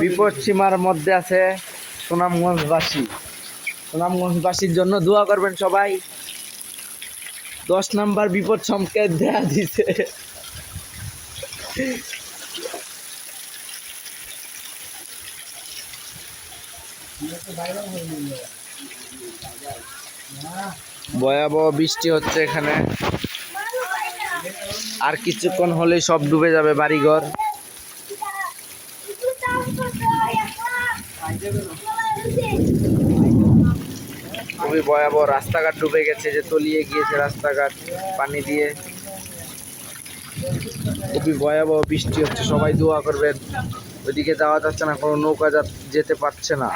বিপদ সীমার মধ্যে আছে সুনামগঞ্জবাসী। সুনামগঞ্জবাসীর জন্য দোয়া করবেন সবাই। 10 নাম্বার বিপদ সংকেত দেয়া দিছে। ভয়াবহ বৃষ্টি হচ্ছে এখানে, আর কিছুক্ষণ হলেই সব ডুবে যাবে বাড়িঘর। খুবই ভয়াবহ, রাস্তাঘাট ডুবে গেছে, যে তলিয়ে গিয়েছে রাস্তাঘাট পানি দিয়ে। খুবই ভয়াবহ বৃষ্টি হচ্ছে, সবাই দোয়া করবেন। ওইদিকে যাওয়া যাচ্ছে না, কোনো নৌকা যেতে পারছে না।